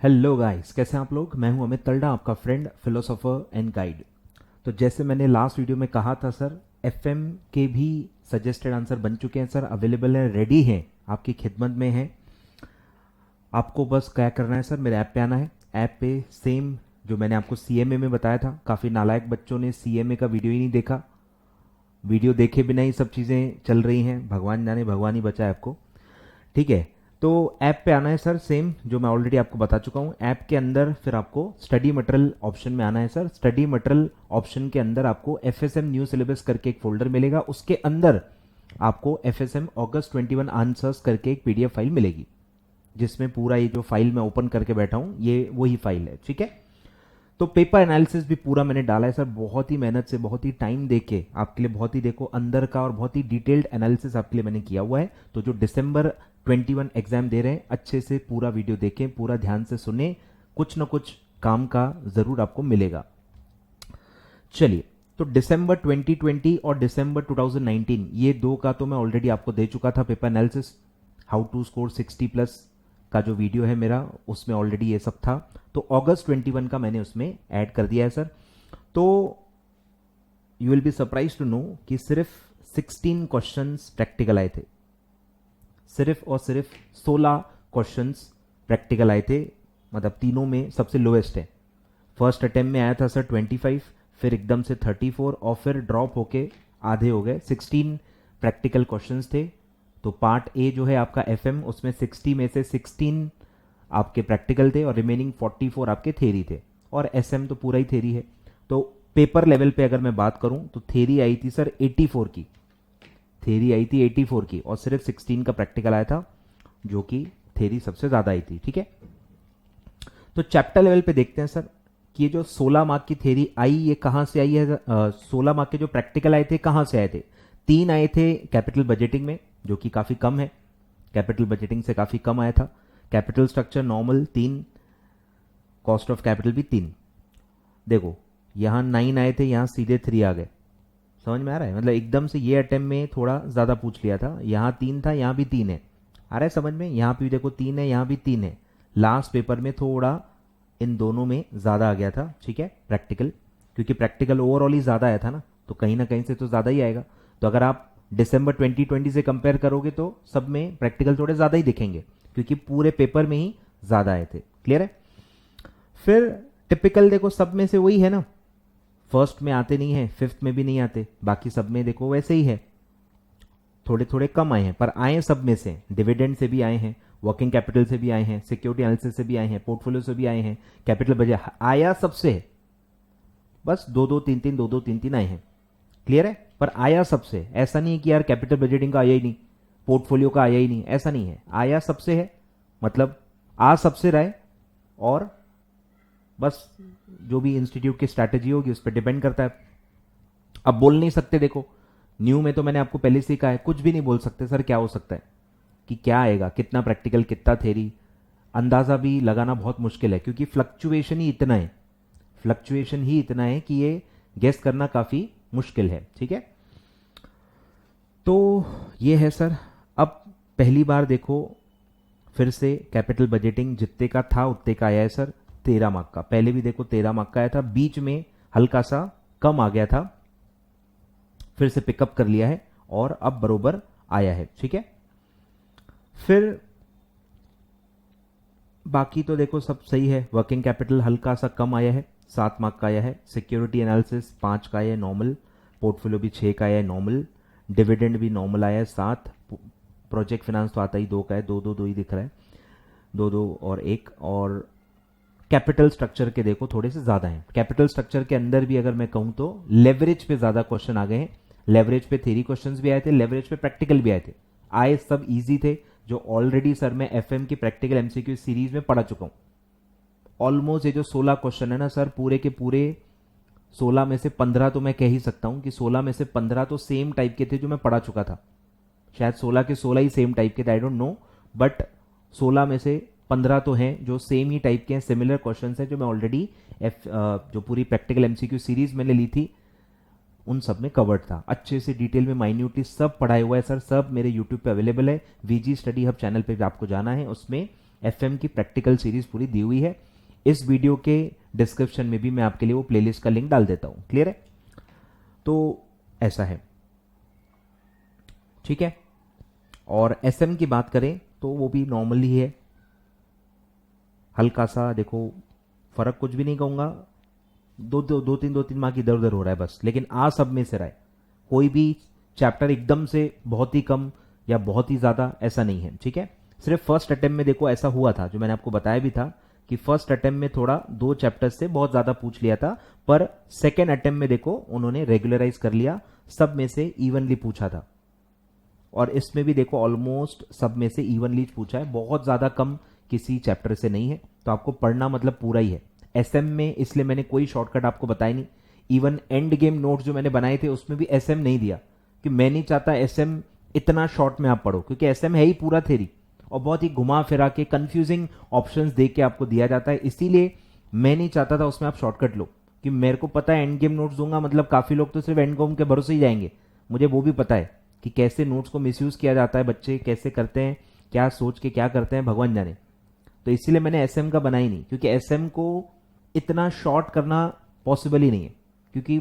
Hello guys, कैसे हैं आप लोग। मैं हूं अमित तलडा, आपका फ्रेंड, फिलोसोफर एंड गाइड। तो जैसे मैंने लास्ट वीडियो में कहा था सर, एफएम के भी सजेस्टेड आंसर बन चुके हैं सर, अवेलेबल है, रेडी हैं, आपकी खिदमत में है। आपको बस क्या करना है सर, मेरे ऐप पे आना है। ऐप पे सेम जो मैंने आपको सीएमए में बताया था, काफ़ी नालायक बच्चों ने सीएमए का वीडियो ही नहीं देखा, वीडियो देखे बिना ही सब चीज़ें चल रही हैं, भगवान जाने, भगवान ही बचाए आपको। ठीक है, तो ऐप पे आना है सर, सेम जो मैं ऑलरेडी आपको बता चुका हूँ। ऐप के अंदर फिर आपको स्टडी मटेरियल ऑप्शन में आना है सर। स्टडी मटेरियल ऑप्शन के अंदर आपको एफएसएम न्यू सिलेबस करके एक फोल्डर मिलेगा, उसके अंदर आपको एफएसएम अगस्त 21 आंसर्स करके एक पीडीएफ फाइल मिलेगी, जिसमें पूरा ये जो फाइल मैं ओपन करके बैठा हूँ ये वही फाइल है। ठीक है, तो पेपर एनालिसिस भी पूरा मैंने डाला है सर, बहुत ही मेहनत से, बहुत ही टाइम देके आपके लिए, बहुत ही देखो अंदर का और बहुत ही डिटेल्ड एनालिसिस आपके लिए मैंने किया हुआ है। तो जो दिसंबर 21 एग्जाम दे रहे हैं, अच्छे से पूरा वीडियो देखें, पूरा ध्यान से सुने, कुछ ना कुछ काम का जरूर आपको मिलेगा। चलिए, तो दिसंबर 2020 और दिसंबर 2019 ये दो का तो मैं ऑलरेडी आपको दे चुका था paper analysis. How to score 60+ का जो वीडियो है मेरा, उसमें ऑलरेडी ये सब था। तो अगस्त 21 का मैंने उसमें ऐड कर दिया है सर। तो you will be surprise to know कि सिर्फ 16 क्वेश्चंस प्रैक्टिकल आए थे, सिर्फ और सिर्फ 16 क्वेश्चंस प्रैक्टिकल आए थे, मतलब तीनों में सबसे लोएस्ट है। फर्स्ट अटेम्प्ट में आया था सर 25, फिर एकदम से 34 और फिर ड्रॉप होके आधे हो गए। 16 प्रैक्टिकल क्वेश्चंस थे। तो पार्ट ए जो है आपका एफएम, उसमें 60 में से 16 आपके प्रैक्टिकल थे और रिमेनिंग 44 आपके थेरी थे, और एसएम तो पूरा ही थेरी है। तो पेपर लेवल पे अगर मैं बात करूं तो थेरी आई थी सर 84 की, थेरी आई थी 84 की, और सिर्फ 16 का प्रैक्टिकल आया था, जो कि थेरी सबसे ज्यादा आई थी। ठीक है, तो चैप्टर लेवल पे देखते हैं सर कि ये जो 16 मार्क की थेरी आई, ये कहां से आई है। 16 मार्क के जो प्रैक्टिकल आए थे, कहां से आए थे। 3 आए थे कैपिटल बजटिंग में, जो कि काफी कम है, कैपिटल बजटिंग से काफी कम आया था। Capital structure normal 3, cost of capital भी 3। देखो यहां 9 आए थे, यहां सीधे 3 आ गए। समझ में आ रहा है, मतलब एकदम से ये अटेम्प्ट में थोड़ा ज्यादा पूछ लिया था, यहां 3 था, यहां भी 3 है। आ रहा है समझ में, यहां भी देखो 3 है, यहां भी 3 है। लास्ट पेपर में थोड़ा इन दोनों में ज्यादा आ गया था। ठीक है, प्रैक्टिकल, क्योंकि प्रैक्टिकल ओवरऑल ही ज्यादा आया था ना कहीं ना कहीं से तो ज्यादा ही आएगा। तो अगर आप दिसंबर 2020 से कंपेयर करोगे तो सब में प्रैक्टिकल थोड़े ज्यादा ही दिखेंगे, क्योंकि पूरे पेपर में ही ज्यादा आए थे। क्लियर है। फिर टिपिकल देखो सब में से वही है ना, फर्स्ट में आते नहीं है, फिफ्थ में भी नहीं आते, बाकी सब में देखो वैसे ही है, थोड़े थोड़े कम आए हैं, पर आए सब में से। डिविडेंड से भी आए हैं, वर्किंग कैपिटल से भी आए हैं, सिक्योरिटी एनालिसिस से भी आए हैं, पोर्टफोलियो से भी आए हैं, कैपिटल बजट आया सबसे है, बस 2-2-3-3 2-2-3-3 आए हैं। क्लियर है, पर आया सबसे। ऐसा नहीं है कि यार कैपिटल बजटिंग का आया ही नहीं, पोर्टफोलियो का आया ही नहीं, ऐसा नहीं है, आया सबसे है, मतलब आ सबसे रहा है, और बस जो भी इंस्टीट्यूट की स्ट्रैटेजी होगी उस पर डिपेंड करता है। अब बोल नहीं सकते, देखो न्यू में तो मैंने आपको पहले से ही कहा है, कुछ भी नहीं बोल सकते सर, क्या हो सकता है, कि क्या आएगा, कितना प्रैक्टिकल, कितना थेरी, अंदाजा भी लगाना बहुत मुश्किल है, क्योंकि फ्लक्चुएशन ही इतना है, फ्लक्चुएशन ही इतना है कि ये गेस करना काफी मुश्किल है। ठीक है, तो ये है सर। अब पहली बार देखो फिर से कैपिटल बजटिंग जितने का था उतने का आया है सर, 13 मार्क का। पहले भी देखो 13 मार्क का आया था, बीच में हल्का सा कम आ गया था, फिर से पिकअप कर लिया है और अब बरोबर आया है। ठीक है, फिर बाकी तो देखो सब सही है। वर्किंग कैपिटल हल्का सा कम आया है, 7 मार्क का आया है। सिक्योरिटी एनालिसिस 5 का आया है, नॉर्मल। पोर्टफोलियो भी 6 का आया है, नॉर्मल। डिविडेंड भी नॉर्मल आया है 7। प्रोजेक्ट फाइनेंस तो आता ही 2 का है, 2-2-2 ही दिख रहा है, 2-2 और 1। और कैपिटल स्ट्रक्चर के देखो थोड़े से ज्यादा हैं। कैपिटल स्ट्रक्चर के अंदर भी अगर मैं कहूं तो लेवरेज पे ज्यादा क्वेश्चन आ गए हैं। लेवरेज पे थ्योरी क्वेश्चंस भी आए थे, लेवरेज पे प्रैक्टिकल भी आए थे, आए सब इजी थे, जो ऑलरेडी सर मैं एफएम की प्रैक्टिकल एमसीक्यू सीरीज में पढ़ा चुका हूं। ऑलमोस्ट ये जो 16 क्वेश्चन है ना सर, पूरे के पूरे 16 में से 15 तो मैं कह ही सकता हूं कि 16 में से 15 तो सेम टाइप के थे जो मैं पढ़ा चुका था। शायद 16 के 16 ही सेम टाइप के थे, आई डोंट नो, बट 16 में से 15 तो हैं जो सेम ही टाइप के हैं, सिमिलर क्वेश्चन हैं, जो मैं ऑलरेडी जो पूरी प्रैक्टिकल एमसीक्यू सीरीज मैंने ली थी उन सब में कवर्ड था, अच्छे से डिटेल में माइन्यूटली सब पढ़ाया हुआ है सर, सब मेरे यूट्यूब पे अवेलेबल है। वीजी स्टडी हब चैनल पे भी आपको जाना है, उसमें एफएम की प्रैक्टिकल सीरीज पूरी दी हुई है। इस वीडियो के डिस्क्रिप्शन में भी मैं आपके लिए वो प्लेलिस्ट का लिंक डाल देता हूं। क्लियर है? तो ऐसा है, ठीक है। और एसएम की बात करें तो वो भी नॉर्मल ही है, हल्का सा देखो, फर्क कुछ भी नहीं कहूंगा, दो तीन मार्क इधर उधर हो रहा है बस, लेकिन आ सब में से रहा है। कोई भी चैप्टर एकदम से बहुत ही कम या बहुत ही ज्यादा ऐसा नहीं है, ठीक है। सिर्फ फर्स्ट अटेम्प्ट में देखो ऐसा हुआ था, जो मैंने आपको बताया भी था कि फर्स्ट अटेम्प्ट में थोड़ा 2 चैप्टर से बहुत ज्यादा पूछ लिया था, पर सेकेंड अटेम्प्ट में देखो उन्होंने रेगुलराइज कर लिया, सब में से इवनली पूछा था। और इसमें भी देखो ऑलमोस्ट सब में से इवनली पूछा है, बहुत ज्यादा कम किसी चैप्टर से नहीं है। तो आपको पढ़ना मतलब पूरा ही है। एसएम में इसलिए मैंने कोई शॉर्टकट आपको बताया नहीं। इवन एंड गेम नोट्स जो मैंने बनाए थे उसमें भी एसएम नहीं दिया, कि मैं नहीं चाहता एसएम इतना शॉर्ट में आप पढ़ो, क्योंकि एसएम है ही पूरा थ्योरी और बहुत ही घुमा फिरा के कंफ्यूजिंग ऑप्शंस दे के आपको दिया जाता है। इसीलिए मैं नहीं चाहता था उसमें आप शॉर्टकट लो, कि मेरे को पता है एंड गेम नोट्स दूंगा मतलब काफी लोग तो सिर्फ एंड गेम के भरोसे ही जाएंगे। मुझे वो भी पता है कि कैसे नोट्स को मिसयूज किया जाता है, बच्चे कैसे करते हैं, क्या सोच के क्या करते हैं, भगवान जाने। तो इसीलिए मैंने एसएम का बनाई नहीं, क्योंकि एसएम को इतना शॉर्ट करना पॉसिबल ही नहीं है, क्योंकि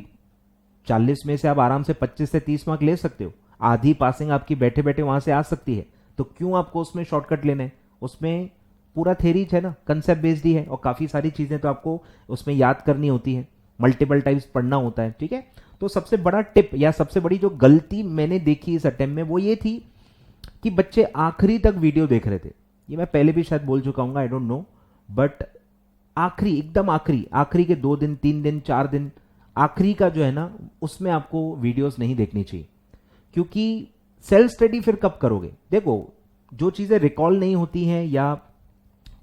40 में से आप आराम से 25 से 30 मार्क ले सकते हो, आधी पासिंग आपकी बैठे बैठे वहां से आ सकती है। तो क्यों आपको उसमें शॉर्टकट लेना है? उसमें पूरा थेरी है ना, कंसेप्ट बेस्ड ही है, और काफी सारी चीजें तो आपको उसमें याद करनी होती है, मल्टीपल टाइम्स पढ़ना होता है, ठीक है। तो सबसे बड़ा टिप या सबसे बड़ी जो गलती मैंने देखी इस अटेम्प्ट में वो ये थी कि बच्चे आखिरी तक वीडियो देख रहे थे। ये मैं पहले भी शायद बोल चुका हूं, आई डोंट नो, बट आखिरी एकदम आखिरी के 2 दिन 3 दिन 4 दिन आखिरी का जो है ना, उसमें आपको वीडियोस नहीं देखनी चाहिए, क्योंकि सेल्फ स्टडी फिर कब करोगे? देखो, जो चीजें रिकॉल नहीं होती हैं या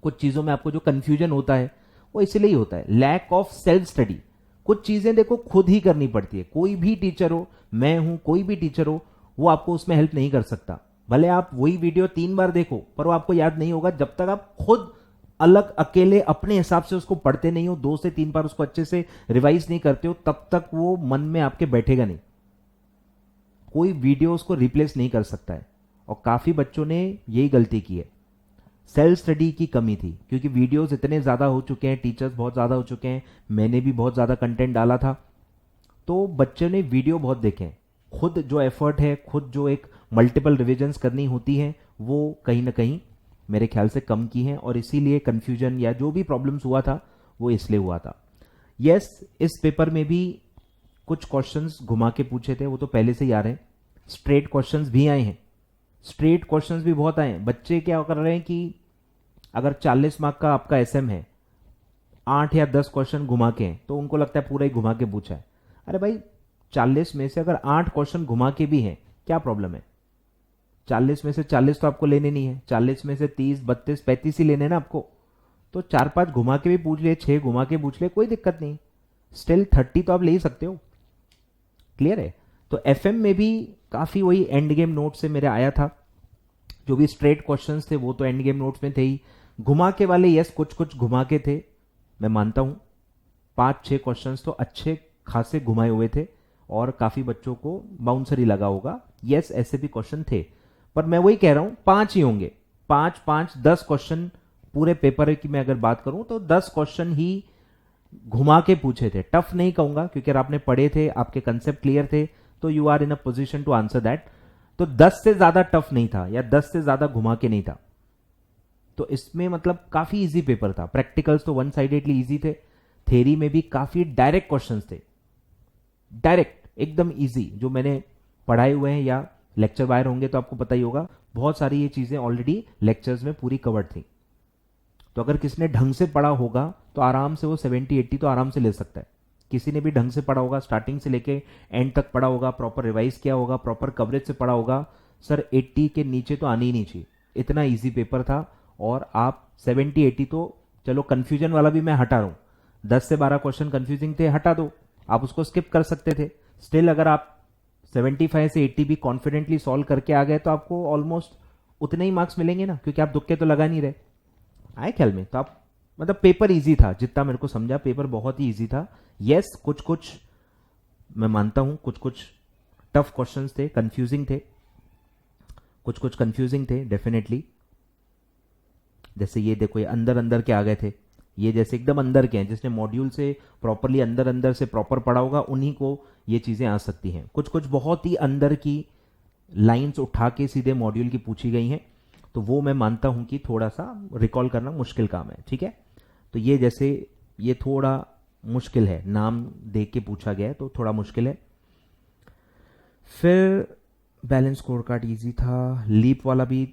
कुछ चीजों में आपको जो कंफ्यूजन होता है वो इसलिए ही होता है, लैक ऑफ सेल्फ स्टडी। कुछ चीजें देखो खुद ही करनी पड़ती है। कोई भी टीचर हो, मैं हूं, कोई भी टीचर हो, वो आपको उसमें हेल्प नहीं कर सकता। भले आप वही वीडियो 3 बार देखो, पर वो आपको याद नहीं होगा जब तक आप खुद अलग अकेले अपने हिसाब से उसको पढ़ते नहीं हो, 2 से 3 बार उसको अच्छे से रिवाइज नहीं करते हो, तब तक वो मन में आपके बैठेगा नहीं। कोई वीडियो उसको रिप्लेस नहीं कर सकता है, और काफी बच्चों ने यही गलती की है। सेल्फ स्टडी की कमी थी, क्योंकि वीडियोस इतने ज्यादा हो चुके हैं, टीचर्स बहुत ज्यादा हो चुके हैं, मैंने भी बहुत ज्यादा कंटेंट डाला था, तो बच्चों ने वीडियो बहुत देखे। खुद जो एफर्ट है, खुद जो एक मल्टीपल रिविजन्स करनी होती है, वो कहीं ना कहीं मेरे ख्याल से कम की है, और इसीलिए कंफ्यूजन या जो भी प्रॉब्लम्स हुआ था वो इसलिए हुआ था। यस, इस पेपर में भी कुछ क्वेश्चंस घुमा के पूछे थे, वो तो पहले से ही आ रहे हैं। स्ट्रेट क्वेश्चंस भी आए हैं, स्ट्रेट क्वेश्चंस भी बहुत आए हैं। बच्चे क्या कर रहे हैं कि अगर 40 मार्क का आपका एसएम है, 8 या 10 क्वेश्चन घुमा के हैं, तो उनको लगता है पूरा ही घुमा के पूछा है। अरे भाई, 40 में से अगर 8 क्वेश्चन घुमा के भी हैं, क्या प्रॉब्लम है? 40 में से 40 तो आपको लेने नहीं है, 40 में से 30 32 35 ही लेने ना आपको। तो 4-5 घुमा के भी पूछ ले, 6 घुमा के पूछ ले, कोई दिक्कत नहीं, स्टिल 30 तो आप ले ही सकते हो। क्लियर है? तो एफएम में भी काफी वही एंड गेम नोट से मेरे आया था। जो भी स्ट्रेट क्वेश्चंस थे वो तो एंड गेम नोट्स में थे ही। घुमा के वाले यस कुछ कुछ घुमा के थे, मैं मानता हूं। 5-6 क्वेश्चंस तो अच्छे खासे घुमाए हुए थे, और काफी बच्चों को बाउंसर ही लगा होगा। यस, ऐसे भी क्वेश्चन थे, पर मैं वही कह रहा हूं 5 ही होंगे। 5-5-10 क्वेश्चन पूरे पेपर की मैं अगर बात करूं तो 10 क्वेश्चन ही घुमा के पूछे थे। टफ नहीं कहूंगा, क्योंकि अगर आपने पढ़े थे, आपके कंसेप्ट क्लियर थे, तो you are in a position to answer that. तो 10 से ज्यादा टफ नहीं था, या 10 से ज्यादा घुमा के नहीं था। तो इसमें मतलब काफी इजी पेपर था। प्रैक्टिकल्स तो वन साइडेडली इजी थे, थ्योरी में भी काफी डायरेक्ट क्वेश्चंस थे, डायरेक्ट एकदम इजी, जो मैंने पढ़ाए हुए हैं या लेक्चर वायर होंगे तो आपको पता ही होगा। बहुत सारी ये चीजें ऑलरेडी लेक्चर्स में पूरी कवर्ड थी। तो अगर किसने ढंग से पढ़ा होगा तो आराम से वो 70-80 तो आराम से ले सकता है। किसी ने भी ढंग से पढ़ा होगा, स्टार्टिंग से लेके एंड तक पढ़ा होगा, प्रॉपर रिवाइज किया होगा, प्रॉपर कवरेज से पढ़ा होगा, सर 80 के नीचे तो आनी ही नहीं चाहिए। इतना इजी पेपर था। और आप 70-80 तो चलो, कंफ्यूजन वाला भी मैं हटा रहा हूं, 10 से 12 क्वेश्चन कंफ्यूजिंग थे, हटा दो, आप उसको स्किप कर सकते थे। स्टिल अगर आप 75 से 80 भी कॉन्फिडेंटली सॉल्व करके आ गए तो आपको ऑलमोस्ट उतने ही मार्क्स मिलेंगे ना, क्योंकि आप दुक्के तो लगा नहीं रहे। आए ख्याल में? तो आप मतलब पेपर इजी था, जितना मेरे को समझा पेपर बहुत ही इजी था। यस, कुछ कुछ मैं मानता हूं, कुछ कुछ टफ क्वेश्चंस थे, कंफ्यूजिंग थे, कुछ कुछ कंफ्यूजिंग थे डेफिनेटली। जैसे ये देखो, ये अंदर अंदर के आ गए थे, ये जैसे एकदम अंदर के हैं, जिसने मॉड्यूल से प्रॉपरली अंदर अंदर से प्रॉपर पढ़ा होगा उन्हीं को ये चीज़ें आ सकती हैं। कुछ कुछ बहुत ही अंदर की लाइंस उठा के सीधे मॉड्यूल की पूछी गई हैं, तो वो मैं मानता हूं कि थोड़ा सा रिकॉल करना मुश्किल काम है। ठीक है, तो ये जैसे ये थोड़ा मुश्किल है, नाम देख के पूछा गया है तो थोड़ा मुश्किल है। फिर बैलेंस स्कोर कार्ड ईजी था, लीप वाला भी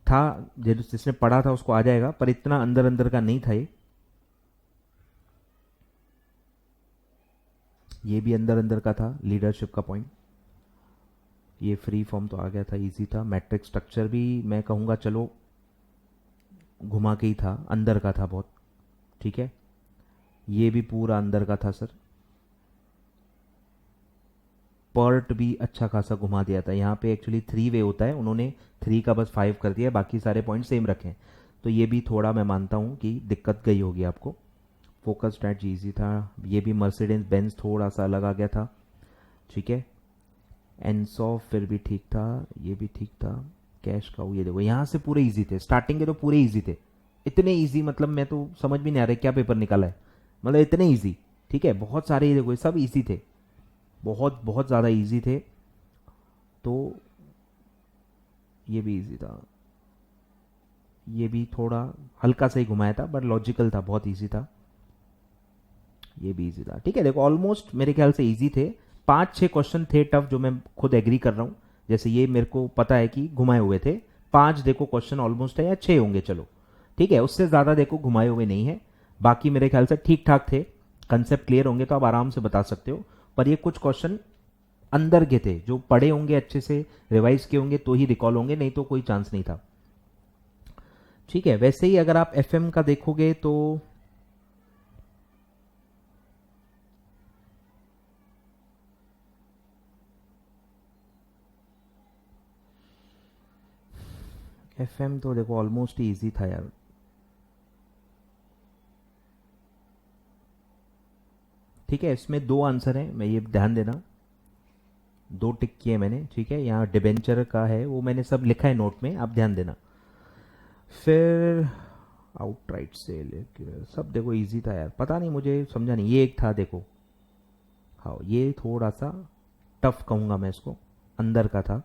था, जिसने पढ़ा था उसको आ जाएगा, पर इतना अंदर अंदर का नहीं था ये भी अंदर अंदर का था, लीडरशिप का पॉइंट। ये फ्री फॉर्म तो आ गया था, इजी था। मैट्रिक्स स्ट्रक्चर भी मैं कहूँगा चलो घुमा के ही था, अंदर का था बहुत। ठीक है, ये भी पूरा अंदर का था सर। पर्ट भी अच्छा खासा घुमा दिया था, यहाँ पे एक्चुअली 3 वे होता है, उन्होंने 3 का बस 5 कर दिया, बाकी सारे पॉइंट सेम रखे हैं, तो ये भी थोड़ा मैं मानता हूँ कि दिक्कत गई होगी आपको। फोकस स्ट्रैटेजी इजी था, ये भी मर्सिडीज बेंज थोड़ा सा अलग आ गया था। ठीक है, एनसॉफ फिर भी ठीक था, ये भी ठीक था। कैश का ये देखो, यहाँ से पूरे इजी थे, स्टार्टिंग के तो पूरे इजी थे, इतने इजी मतलब मैं तो समझ भी नहीं आ रहा क्या पेपर निकाला है, मतलब इतने इजी। ठीक है, बहुत सारे ये देखो सब इजी थे, बहुत बहुत ज़्यादा इजी थे। तो ये भी इजी था, ये भी थोड़ा हल्का सा ही घुमाया था बट लॉजिकल था, बहुत इजी था। ये भी इजी था। ठीक है, देखो ऑलमोस्ट मेरे ख्याल से इजी थे। 5-6 क्वेश्चन थे टफ, जो मैं खुद एग्री कर रहा हूँ, जैसे ये मेरे को पता है कि घुमाए हुए थे। 5 देखो क्वेश्चन ऑलमोस्ट है, या 6 होंगे चलो, ठीक है, उससे ज़्यादा देखो घुमाए हुए नहीं है। बाकी मेरे ख्याल से ठीक ठाक थे, कंसेप्ट क्लियर होंगे तो आप आराम से बता सकते हो। पर ये कुछ क्वेश्चन अंदर के थे, जो पढ़े होंगे अच्छे से, रिवाइज किए होंगे तो ही रिकॉल होंगे, नहीं तो कोई चांस नहीं था। ठीक है, वैसे ही अगर आप एफएम का देखोगे तो एफएम तो देखो ऑलमोस्ट ही इजी था यार। ठीक है, इसमें 2 आंसर हैं, मैं ये ध्यान देना, 2 टिक किए मैंने। ठीक है, यहाँ डिबेंचर का है, वो मैंने सब लिखा है नोट में, आप ध्यान देना। फिर आउटराइट सेल, सब देखो इजी था यार, पता नहीं मुझे समझा नहीं। ये एक था देखो, हाँ ये थोड़ा सा टफ कहूंगा मैं इसको, अंदर का था।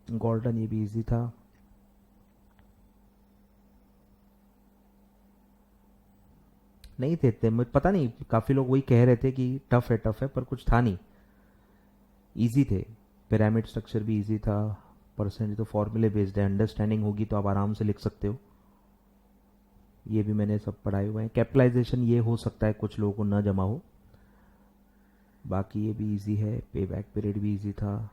गोल्डन ये भी इजी था। नहीं थे इतने, मुझे पता नहीं, काफ़ी लोग वही कह रहे थे कि टफ है, पर कुछ था नहीं, इजी थे। पिरामिड स्ट्रक्चर भी इजी था, परसेंटेज तो फॉर्मूले बेस्ड है, अंडरस्टैंडिंग होगी तो आप आराम से लिख सकते हो। ये भी मैंने सब पढ़ाए हुए हैं। कैपिटलाइजेशन ये हो सकता है कुछ लोगों को ना जमा हो, बाकी ये भी इजी है। पे बैक पीरियड भी इजी था।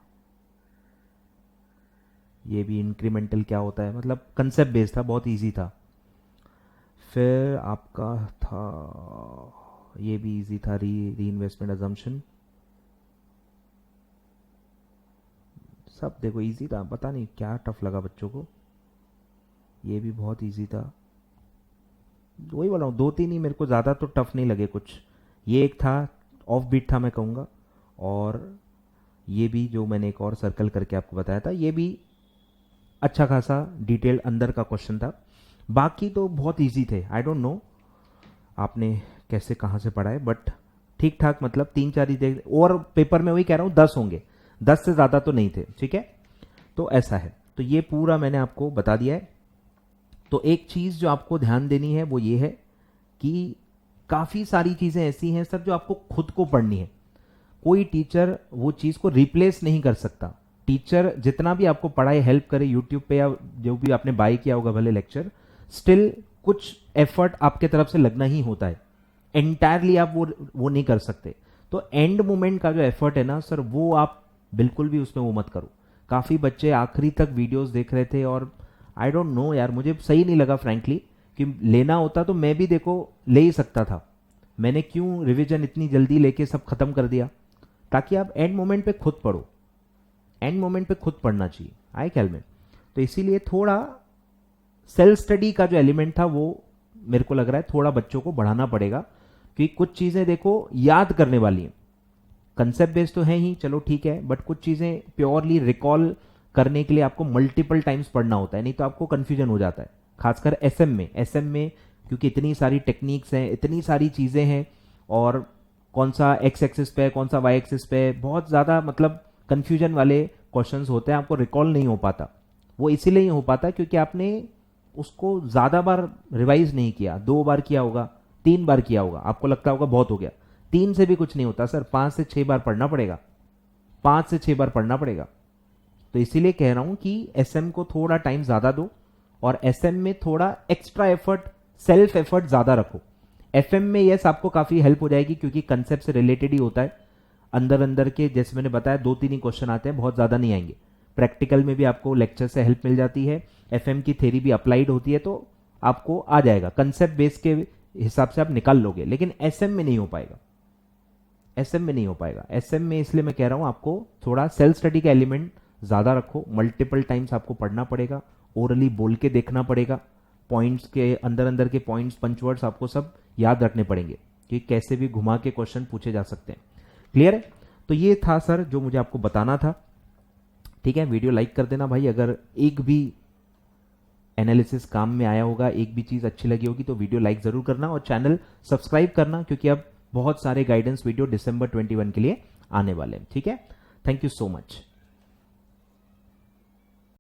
ये भी इंक्रीमेंटल क्या होता है, मतलब कंसेप्ट बेस्ड था, बहुत इजी था। फिर आपका था, ये भी इजी था, री इन्वेस्टमेंट अजम्पशन, सब देखो इजी था, पता नहीं क्या टफ लगा बच्चों को। ये भी बहुत इजी था, वही बोला हूँ 2-3 ही, मेरे को ज़्यादा तो टफ नहीं लगे कुछ। ये एक था, ऑफ बीट था मैं कहूँगा, और ये भी जो मैंने एक और सर्कल करके आपको बताया था, ये भी अच्छा खासा डिटेल अंदर का क्वेश्चन था। बाकी तो बहुत इजी थे, आई डोंट नो आपने कैसे कहाँ से पढ़ा है, बट ठीक ठाक, मतलब 3-4 ही थे, और पेपर में वही कह रहा हूँ 10 होंगे, 10 से ज़्यादा तो नहीं थे। ठीक है, तो ऐसा है, तो ये पूरा मैंने आपको बता दिया है। तो एक चीज़ जो आपको ध्यान देनी है वो ये है कि काफ़ी सारी चीज़ें ऐसी हैं सर जो आपको खुद को पढ़नी है, कोई टीचर वो चीज़ को रिप्लेस नहीं कर सकता। टीचर जितना भी आपको पढ़ाए, हेल्प करे यूट्यूब पे या जो भी आपने बाय किया होगा भले लेक्चर, स्टिल कुछ एफर्ट आपके तरफ से लगना ही होता है, एंटायरली आप वो नहीं कर सकते। तो एंड मोमेंट का जो एफर्ट है ना सर, वो आप बिल्कुल भी उसमें वो मत करो। काफ़ी बच्चे आखिरी तक वीडियोस देख रहे थे, और आई डोंट नो यार, मुझे सही नहीं लगा फ्रैंकली, कि लेना होता तो मैं भी देखो ले ही सकता था, मैंने क्यों रिवीजन इतनी जल्दी लेके सब खत्म कर दिया, ताकि आप एंड मोमेंट पे खुद पढ़ो, एंड मोमेंट पे खुद पढ़ना चाहिए आए ख्याल में। तो इसीलिए थोड़ा सेल्फ स्टडी का जो एलिमेंट था वो मेरे को लग रहा है थोड़ा बच्चों को बढ़ाना पड़ेगा, क्योंकि कुछ चीजें देखो याद करने वाली हैं, कंसेप्ट बेस्ड तो है ही चलो ठीक है, बट कुछ चीजें प्योरली रिकॉल करने के लिए आपको मल्टीपल टाइम्स पढ़ना होता है, नहीं तो आपको कंफ्यूजन हो जाता है। खासकर एसएम में क्योंकि इतनी सारी टेक्निक्स हैं, इतनी सारी चीज़ें हैं, और कौन सा एक्स एक्सिस पे कौन सा वाई एक्सिस पे, बहुत ज़्यादा मतलब कंफ्यूजन वाले क्वेश्चंस होते हैं, आपको रिकॉल नहीं हो पाता। वो इसीलिए नहीं हो पाता क्योंकि आपने उसको ज़्यादा बार रिवाइज नहीं किया, 2 बार किया होगा, 3 बार किया होगा, आपको लगता होगा बहुत हो गया। 3 से भी कुछ नहीं होता सर, 5 से 6 बार पढ़ना पड़ेगा, 5 से 6 बार पढ़ना पड़ेगा। तो इसीलिए कह रहा हूं कि एसएम को थोड़ा टाइम ज़्यादा दो, और एसएम में थोड़ा एक्स्ट्रा एफर्ट, सेल्फ एफर्ट ज़्यादा रखो। एफएम में यस आपको काफ़ी हेल्प हो जाएगी क्योंकि कंसेप्ट से रिलेटेड ही होता है, अंदर अंदर के जैसे मैंने बताया 2-3 ही क्वेश्चन आते हैं, बहुत ज़्यादा नहीं आएंगे। प्रैक्टिकल में भी आपको लेक्चर से हेल्प मिल जाती है, एफएम की थ्योरी भी अप्लाइड होती है, तो आपको आ जाएगा, कंसेप्ट बेस के हिसाब से आप निकाल लोगे। लेकिन एसएम में नहीं हो पाएगा, एसएम में नहीं हो पाएगा। एसएम में इसलिए मैं कह रहा हूं आपको थोड़ा सेल्फ स्टडी का एलिमेंट ज़्यादा रखो, मल्टीपल टाइम्स आपको पढ़ना पड़ेगा, ओरली बोल के देखना पड़ेगा, पॉइंट्स के अंदर अंदर के पॉइंट्स, पंचवर्ड्स आपको सब याद रखने पड़ेंगे कि कैसे भी घुमा के क्वेश्चन पूछे जा सकते हैं। क्लियर है? तो ये था सर जो मुझे आपको बताना था। ठीक है, वीडियो लाइक कर देना भाई, अगर एक भी एनालिसिस काम में आया होगा, एक भी चीज़ अच्छी लगी होगी तो वीडियो लाइक ज़रूर करना, और चैनल सब्सक्राइब करना क्योंकि अब बहुत सारे गाइडेंस वीडियो दिसंबर 21 के लिए आने वाले हैं। ठीक है, थैंक यू सो मच।